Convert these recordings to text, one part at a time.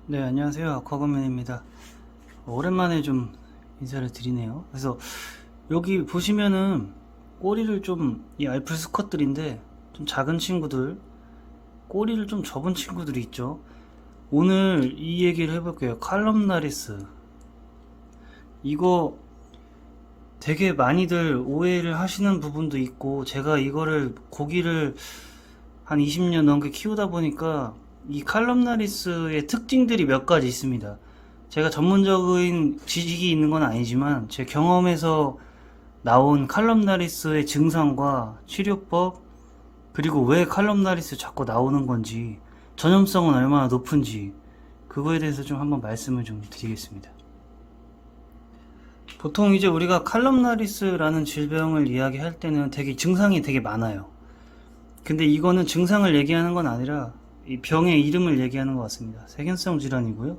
네, 안녕하세요. 아쿠아건맨입니다. 오랜만에 좀 인사를 드리네요. 그래서 여기 보시면은 꼬리를 좀, 이 알플 스컷들인데 좀 작은 친구들, 꼬리를 좀 접은 친구들이 있죠. 오늘 이 얘기를 해볼게요. 칼럼나리스. 이거 되게 많이들 오해를 하시는 부분도 있고, 제가 이거를 고기를 한 20년 넘게 키우다 보니까 이 칼럼나리스의 특징들이 몇 가지 있습니다. 제가 전문적인 지식이 있는 건 아니지만 제 경험에서 나온 칼럼나리스의 증상과 치료법, 그리고 왜 칼럼나리스 자꾸 나오는 건지, 전염성은 얼마나 높은지, 그거에 대해서 좀 한번 말씀을 좀 드리겠습니다. 보통 이제 우리가 칼럼나리스라는 질병을 이야기할 때는 되게 증상이 되게 많아요. 근데 이거는 증상을 얘기하는 건 아니라 이 병의 이름을 얘기하는 것 같습니다. 세균성 질환이고요.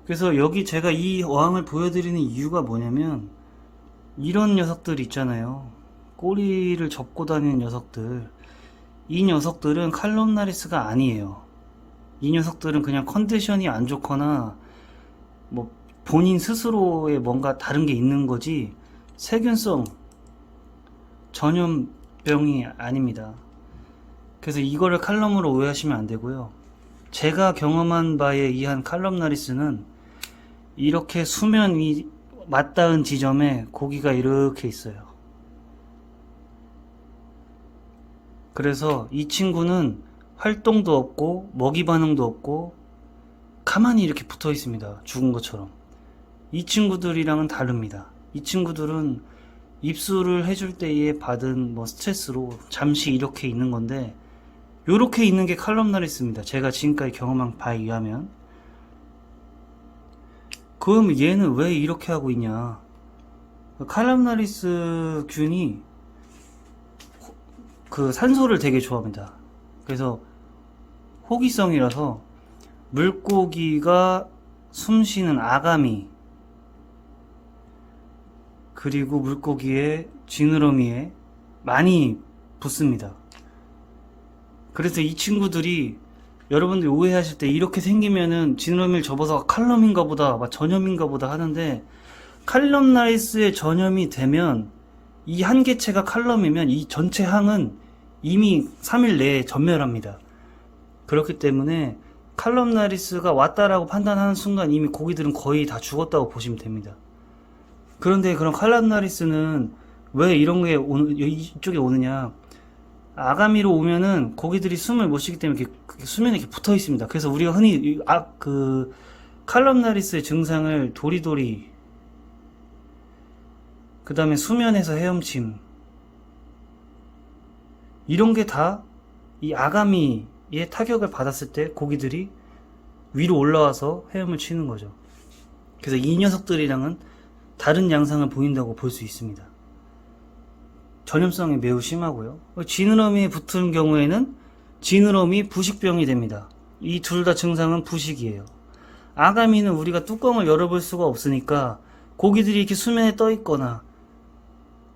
그래서 여기 제가 이 어항을 보여드리는 이유가 뭐냐면, 이런 녀석들 있잖아요. 꼬리를 접고 다니는 녀석들. 이 녀석들은 칼럼나리스가 아니에요. 이 녀석들은 그냥 컨디션이 안 좋거나 뭐 본인 스스로에 뭔가 다른 게 있는 거지, 세균성 전염병이 아닙니다. 그래서 이거를 칼럼으로 오해하시면 안 되고요. 제가 경험한 바에 의한 칼럼나리스는 이렇게 수면 위 맞닿은 지점에 고기가 이렇게 있어요. 그래서 이 친구는 활동도 없고 먹이 반응도 없고 가만히 이렇게 붙어 있습니다. 죽은 것처럼. 이 친구들이랑은 다릅니다. 이 친구들은 입수를 해줄 때에 받은 뭐 스트레스로 잠시 이렇게 있는 건데, 요렇게 있는 게 칼럼나리스입니다. 제가 지금까지 경험한 바에 의하면. 그럼 얘는 왜 이렇게 하고 있냐? 칼럼나리스 균이 그 산소를 되게 좋아합니다. 그래서 호기성이라서 물고기가 숨쉬는 아가미, 그리고 물고기의 지느러미에 많이 붙습니다. 그래서 이 친구들이, 여러분들이 오해하실 때 이렇게 생기면은 지느러미를 접어서 칼럼인가 보다, 막 전염인가 보다 하는데, 칼럼나리스의 전염이 되면 이 한 개체가 칼럼이면 이 전체 항은 이미 3일 내에 전멸합니다. 그렇기 때문에 칼럼나리스가 왔다라고 판단하는 순간 이미 고기들은 거의 다 죽었다고 보시면 됩니다. 그런데 그런 칼럼나리스는 왜 이런 게 이쪽에 오느냐? 아가미로 오면은 고기들이 숨을 못 쉬기 때문에 이렇게 수면에 이렇게 붙어 있습니다. 그래서 우리가 흔히 칼럼나리스의 증상을 도리도리, 그 다음에 수면에서 헤엄침, 이런 게 다 이 아가미의 타격을 받았을 때 고기들이 위로 올라와서 헤엄을 치는 거죠. 그래서 이 녀석들이랑은 다른 양상을 보인다고 볼 수 있습니다. 전염성이 매우 심하고요. 지느러미에 붙은 경우에는 지느러미 부식병이 됩니다. 이 둘 다 증상은 부식이에요. 아가미는 우리가 뚜껑을 열어볼 수가 없으니까 고기들이 이렇게 수면에 떠 있거나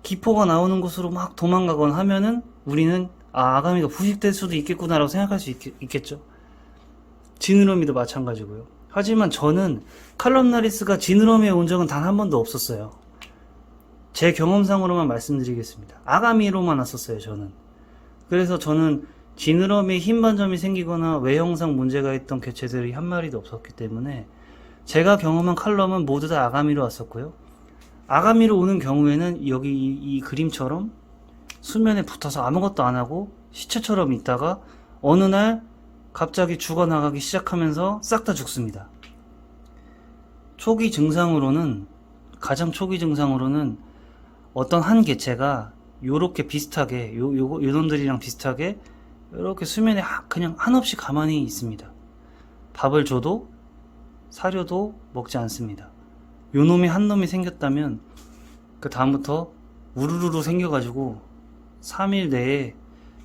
기포가 나오는 곳으로 막 도망가거나 하면은 우리는 아가미가 부식될 수도 있겠구나라고 생각할 수 있겠죠. 지느러미도 마찬가지고요. 하지만 저는 칼럼나리스가 지느러미에 온 적은 단 한 번도 없었어요. 제 경험상으로만 말씀드리겠습니다. 아가미로만 왔었어요, 저는. 그래서 저는 지느러미에 흰 반점이 생기거나 외형상 문제가 있던 개체들이 한 마리도 없었기 때문에, 제가 경험한 칼럼은 모두 다 아가미로 왔었고요. 아가미로 오는 경우에는 여기 이 그림처럼 수면에 붙어서 아무것도 안 하고 시체처럼 있다가 어느 날 갑자기 죽어나가기 시작하면서 싹 다 죽습니다. 가장 초기 증상으로는 어떤 한 개체가 요렇게 비슷하게, 요놈들이랑 비슷하게 이렇게 수면에 그냥 한없이 가만히 있습니다. 밥을 줘도 사료도 먹지 않습니다. 요놈이 한 놈이 생겼다면 그 다음부터 우르르르 생겨가지고 3일 내에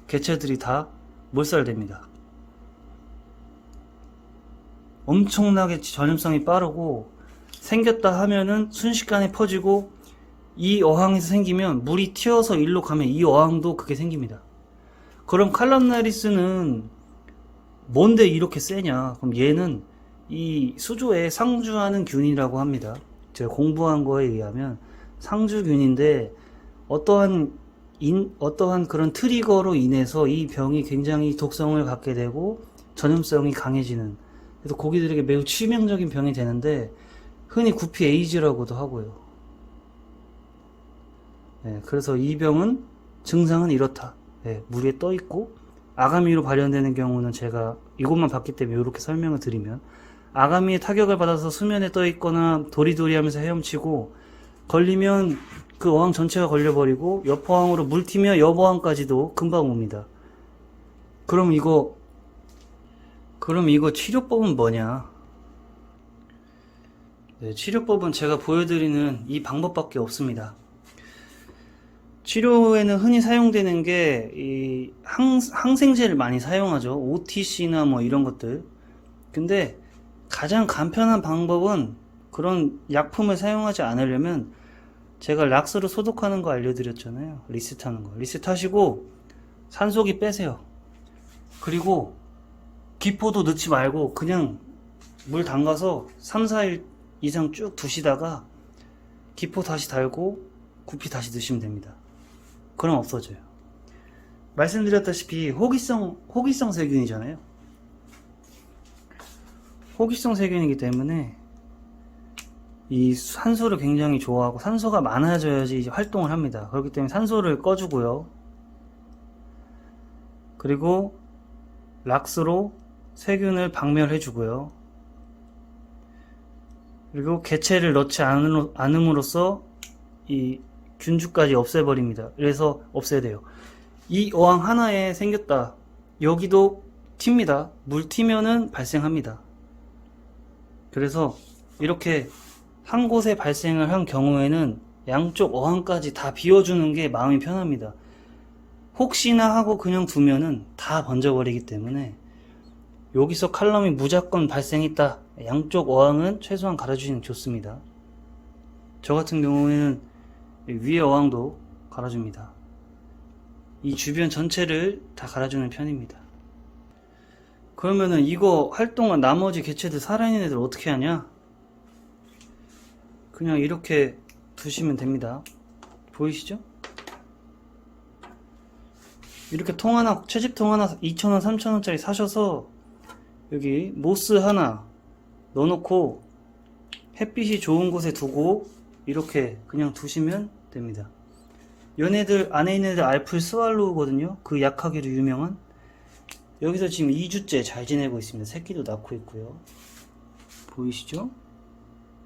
개체들이 다 몰살됩니다. 엄청나게 전염성이 빠르고, 생겼다 하면은 순식간에 퍼지고, 이 어항에서 생기면 물이 튀어서 일로 가면 이 어항도 그게 생깁니다. 그럼 칼럼나리스는 뭔데 이렇게 세냐? 그럼 얘는 이 수조에 상주하는 균이라고 합니다. 제가 공부한 거에 의하면 상주균인데 어떠한 그런 트리거로 인해서 이 병이 굉장히 독성을 갖게 되고 전염성이 강해지는, 그래서 고기들에게 매우 치명적인 병이 되는데 흔히 구피 에이즈라고도 하고요. 그래서 이 병은 증상은 이렇다. 물에 떠 있고 아가미로 발현되는 경우는 제가 이것만 봤기 때문에 이렇게 설명을 드리면, 아가미의 타격을 받아서 수면에 떠 있거나 도리도리 하면서 헤엄치고 걸리면 그 어항 전체가 걸려버리고 옆 어항으로 물 튀면 옆 어항까지도 금방 옵니다. 그럼 이거 치료법은 뭐냐? 치료법은 제가 보여드리는 이 방법밖에 없습니다. 치료에는 흔히 사용되는 게 이 항생제를 많이 사용하죠. OTC나 뭐 이런 것들. 근데 가장 간편한 방법은 그런 약품을 사용하지 않으려면 제가 락스로 소독하는 거 알려드렸잖아요. 리셋하는 거. 리셋하시고 산소기 빼세요. 그리고 기포도 넣지 말고 그냥 물 담가서 3, 4일 이상 쭉 두시다가 기포 다시 달고 구피 다시 넣으시면 됩니다. 그럼 없어져요. 말씀드렸다시피 호기성 세균이잖아요. 호기성 세균이기 때문에 이 산소를 굉장히 좋아하고 산소가 많아져야지 이제 활동을 합니다. 그렇기 때문에 산소를 꺼주고요. 그리고 락스로 세균을 박멸해주고요. 그리고 개체를 넣지 않음으로써 이 균주까지 없애버립니다. 그래서 없애야 돼요. 이 어항 하나에 생겼다. 여기도 튑니다. 물 튀면은 발생합니다. 그래서 이렇게 한 곳에 발생을 한 경우에는 양쪽 어항까지 다 비워주는 게 마음이 편합니다. 혹시나 하고 그냥 두면은 다 번져버리기 때문에 여기서 칼럼이 무조건 발생했다. 양쪽 어항은 최소한 갈아주시는 게 좋습니다. 저 같은 경우에는 위에 어항도 갈아줍니다. 이 주변 전체를 다 갈아주는 편입니다. 그러면은 이거 활동한 나머지 개체들, 살아있는 애들 어떻게 하냐? 그냥 이렇게 두시면 됩니다. 보이시죠? 이렇게 통 하나, 채집통 하나 2,000원, 3,000원짜리 사셔서 여기 모스 하나 넣어놓고 햇빛이 좋은 곳에 두고 이렇게 그냥 두시면 됩니다. 얘네들 안에 있는 애들 알풀 스왈로우거든요. 그 약하기로 유명한. 여기서 지금 2주째 잘 지내고 있습니다. 새끼도 낳고 있고요. 보이시죠?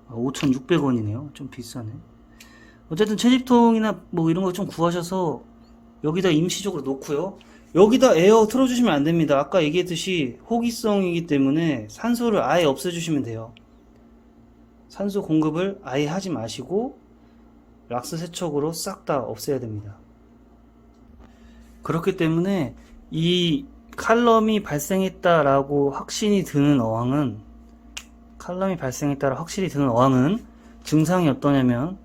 5,600원이네요. 좀 비싸네. 어쨌든 채집통이나 뭐 이런 거 좀 구하셔서 여기다 임시적으로 놓고요. 여기다 에어 틀어주시면 안 됩니다. 아까 얘기했듯이 호기성이기 때문에 산소를 아예 없애주시면 돼요. 산소 공급을 아예 하지 마시고 락스 세척으로 싹 다 없애야 됩니다. 그렇기 때문에 이 칼럼이 발생했다라고 확신이 드는 어항은, 증상이 어떠냐면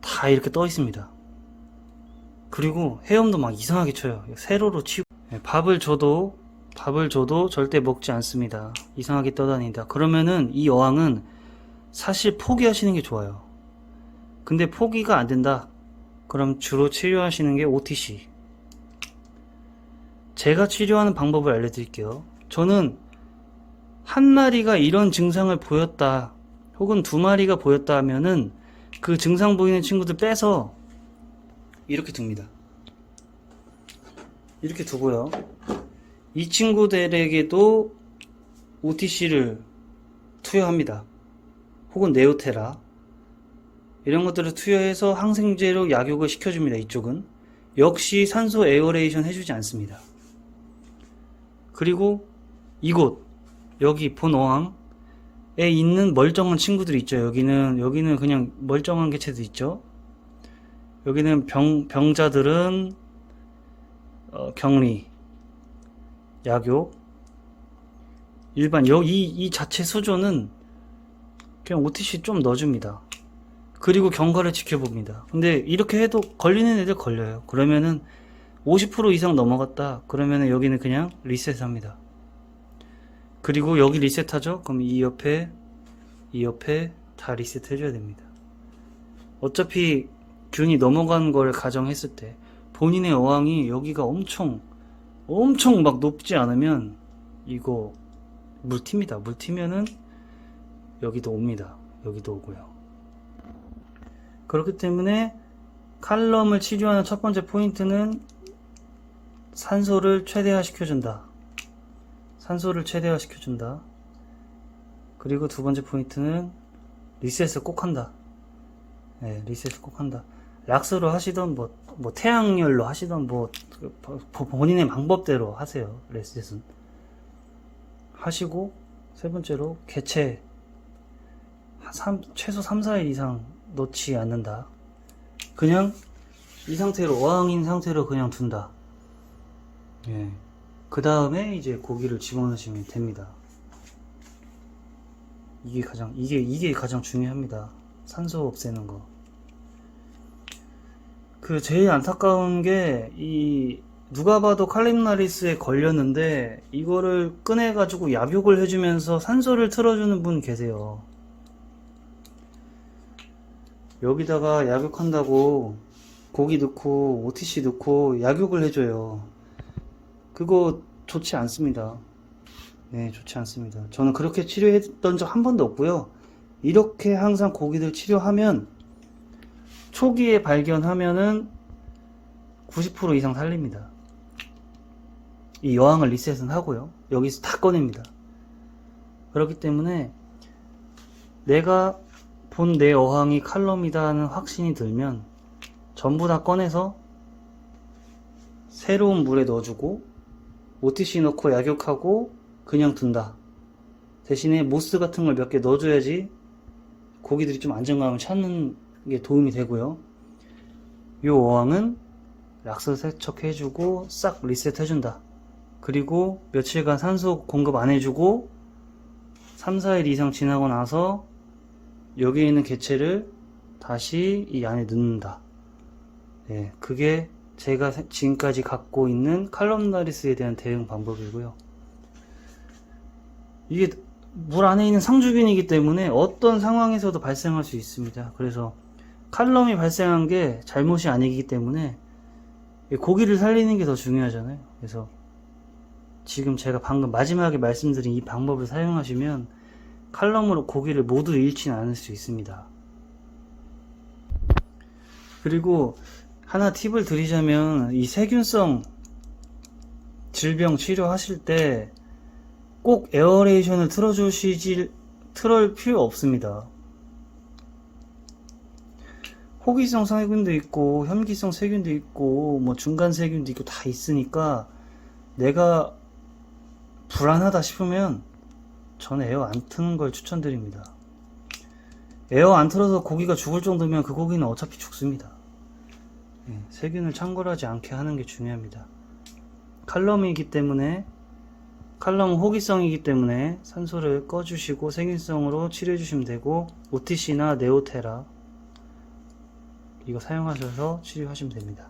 다 이렇게 떠 있습니다. 그리고 헤엄도 막 이상하게 쳐요. 세로로 치고. 밥을 줘도 절대 먹지 않습니다. 이상하게 떠다닌다. 그러면은 이 어항은 사실 포기하시는 게 좋아요. 근데 포기가 안 된다. 그럼 주로 치료하시는 게 OTC. 제가 치료하는 방법을 알려드릴게요. 저는 한 마리가 이런 증상을 보였다, 혹은 두 마리가 보였다 하면은 그 증상 보이는 친구들 빼서 이렇게 둡니다. 이렇게 두고요. 이 친구들에게도 OTC를 투여합니다. 혹은 네오테라. 이런 것들을 투여해서 항생제로 약욕을 시켜줍니다. 이쪽은. 역시 산소 에어레이션 해주지 않습니다. 그리고 이곳, 여기 본 어항에 있는 멀쩡한 친구들이 있죠. 여기는 그냥 멀쩡한 개체도 있죠. 여기는 병자들은 격리, 약욕, 일반 이 자체 수조는 그냥 OTC 좀 넣어줍니다. 그리고 경과를 지켜봅니다. 근데 이렇게 해도 걸리는 애들 걸려요. 그러면은 50% 이상 넘어갔다. 그러면은 여기는 그냥 리셋합니다. 그리고 여기 리셋하죠? 그럼 이 옆에 다 리셋 해줘야 됩니다. 어차피 균이 넘어간 걸 가정했을 때 본인의 어항이 여기가 엄청 막 높지 않으면 이거 물 튑니다. 물 튀면은 여기도 옵니다. 여기도 오고요. 그렇기 때문에 칼럼을 치료하는 첫 번째 포인트는 산소를 최대화 시켜준다. 산소를 최대화 시켜준다. 그리고 두 번째 포인트는 리셋을 꼭 한다. 네, 리셋을 꼭 한다. 락스로 하시던 뭐 태양열로 하시던 본인의 방법대로 하세요. 리셋은 하시고, 세 번째로 개체 최소 3, 4일 이상 놓지 않는다. 그냥 이 상태로, 어항인 상태로 그냥 둔다. 예. 그 다음에 이제 고기를 집어넣으시면 됩니다. 이게 가장 중요합니다. 산소 없애는 거. 그 제일 안타까운 게 누가 봐도 칼림나리스에 걸렸는데 이거를 꺼내가지고 약욕을 해주면서 산소를 틀어주는 분 계세요. 여기다가 약욕한다고 고기 넣고 OTC 넣고 약욕을 해줘요. 그거 좋지 않습니다. 네, 좋지 않습니다. 저는 그렇게 치료했던 적 한 번도 없고요. 이렇게 항상 고기들 치료하면 초기에 발견하면은 90% 이상 살립니다. 이 여왕을 리셋은 하고요. 여기서 다 꺼냅니다. 그렇기 때문에 내가 본 내 어항이 칼럼이다는 확신이 들면 전부 다 꺼내서 새로운 물에 넣어주고 OTC 넣고 약욕하고 그냥 둔다. 대신에 모스 같은 걸 몇 개 넣어줘야지 고기들이 좀 안정감을 찾는 게 도움이 되고요. 이 어항은 락스 세척해주고 싹 리셋 해준다. 그리고 며칠간 산소 공급 안 해주고 3, 4일 이상 지나고 나서 여기에 있는 개체를 다시 이 안에 넣는다. 예, 그게 제가 지금까지 갖고 있는 칼럼나리스에 대한 대응 방법이고요. 이게 물 안에 있는 상주균이기 때문에 어떤 상황에서도 발생할 수 있습니다. 그래서 칼럼이 발생한 게 잘못이 아니기 때문에 고기를 살리는 게 더 중요하잖아요. 그래서 지금 제가 방금 마지막에 말씀드린 이 방법을 사용하시면 칼럼으로 고기를 모두 잃지는 않을 수 있습니다. 그리고 하나 팁을 드리자면 이 세균성 질병 치료하실 때 꼭 에어레이션을 틀을 필요 없습니다. 호기성 세균도 있고 현기성 세균도 있고 뭐 중간 세균도 있고 다 있으니까 내가 불안하다 싶으면 저는 에어 안 트는 걸 추천드립니다. 에어 안 틀어서 고기가 죽을 정도면 그 고기는 어차피 죽습니다. 세균을 창궐하지 않게 하는 게 중요합니다. 칼럼이기 때문에 칼럼 호기성이기 때문에 산소를 꺼주시고 세균성으로 치료해 주시면 되고 OTC나 네오테라 이거 사용하셔서 치료하시면 됩니다.